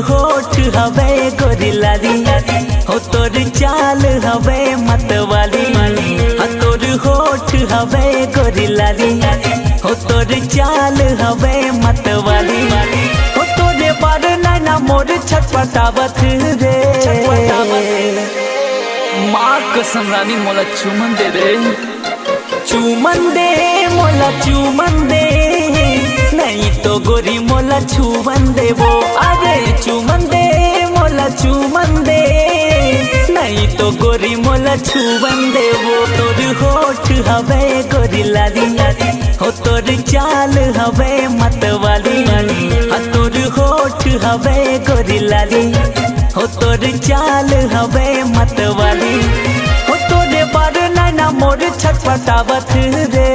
होठ हवे गोरी लाली, हो तोर चाल हवे मतवाली। हाँ तोर होठ हवे गोरी लाली, हो तोर चाल हवे मतवाली। हो तोरे बार नैना मोर छटपटावत रे, माँ कसम रानी मोला चुमन दे रे। चुमन दे मोला चुमन दे, नहीं तो गोरी मोला छुमन दे वो। अरे चुमन दे मोला चुमन दे, नहीं तो गोरी मोला छुमन दे वो। तोर होठ हवे गोरी लाली, हो तोर चाल हवे मतवाली। हाँ तोर होठ हवे गोरी लाली, हो तोर चाल हवे मतवाली। हो तोरे बार नैना मोर छटपटावत रे,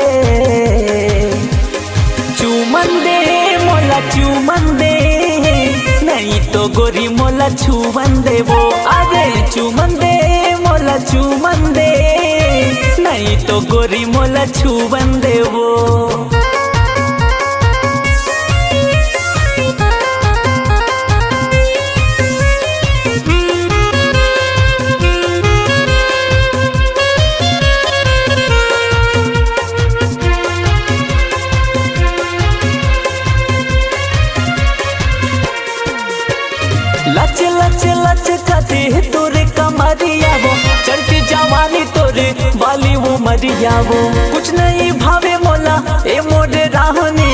चुमन दे मोला चुमन दे, नहीं तो गोरी मोला छुमन दे वो। अरे चुमन दे मोला चुमन दे, नहीं तो गोरी मोला छुमन दे वो। लच लच लच खाते तोरे कमरिया वो, चढ़ती जवानी तोरे बाली वो मरिया वो। कुछ नहीं भावे मोला ए मोरे राहनी,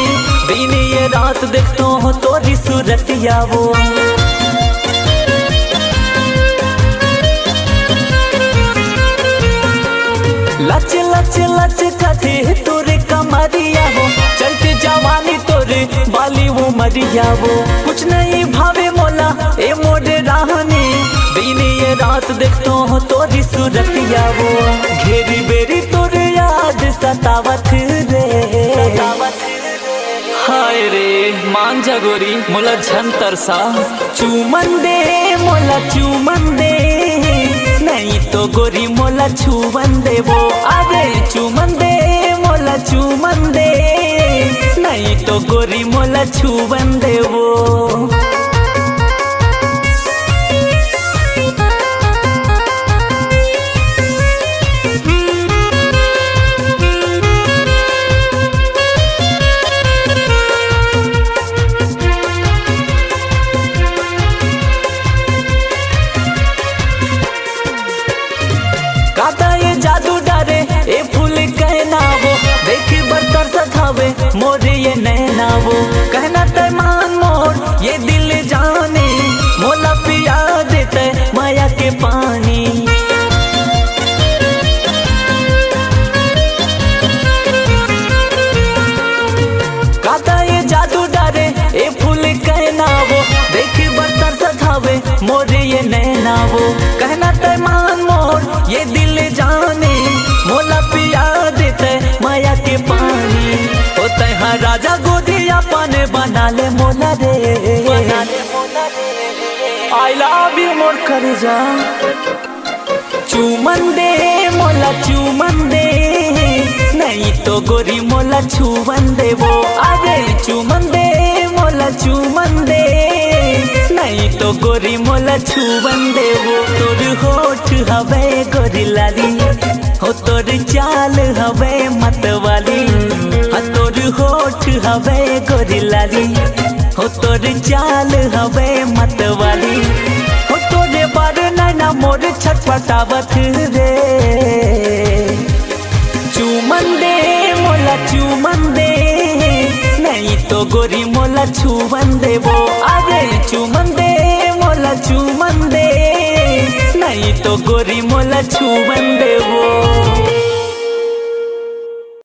दिन ये रात देखतो हो तोरी सूरतिया वो। लच लच लच खाते तोरे कमरिया वो, चढ़ती जवानी तोरे बाली वो मरिया वो। कुछ नहीं भावे मोला ए मोरे राहनी, दिन ये रात देखतो हो तोरी सूरतिया वो। घेरी बेरी तोरे याद सतावत रे, हाय रे मान जा गोरी मोला झन तरसा। चुमन दे मोला चुमन दे, नहीं तो गोरी मोला छुमन दे वो। अरे चुमन दे मोला चुमन दे, नहीं तो गोरी मोला छुमन दे वो। काता ये जादू डारे ए फूल कहना वो, देखी बरतर सखावे मोर ये नैना वो। कहना ते मान मोर ये दिल जाने, मोला पिया देते माया के पानी। काता ये जादू डारे ए फूल कहना वो, देखी बरतर सखावे मोर ये नैना वो। कहना ते मान मोर ये दिल जाने, मोला पिया देते माया के पानी। होते हैं राजा गोदिया पाने बना ले मोला रे, आई लव यू मोर कर जा। चुमन दे मोला चुमन दे, नहीं तो गोरी मोला छुमन दे वो। अरे चुमन दे मोला चुमन दे, नहीं तो गोरी मोला छुमन दे वो। तोर होठ हवे गोरी लाली, हो तोर चाल हवे मतवाली। हाँ तोर होठ हवे गोरी लाली, हो तोर चाल हवे मतवाली। हो तोरे बार नैना मोर छटपटावत रे, चुमन दे मोला चुमन दे, नहीं तो गोरी मोला छुमन दे वो। अरे चुमन दे मोला चुमन दे, नहीं तो गोरी मोला छुमन दे वो।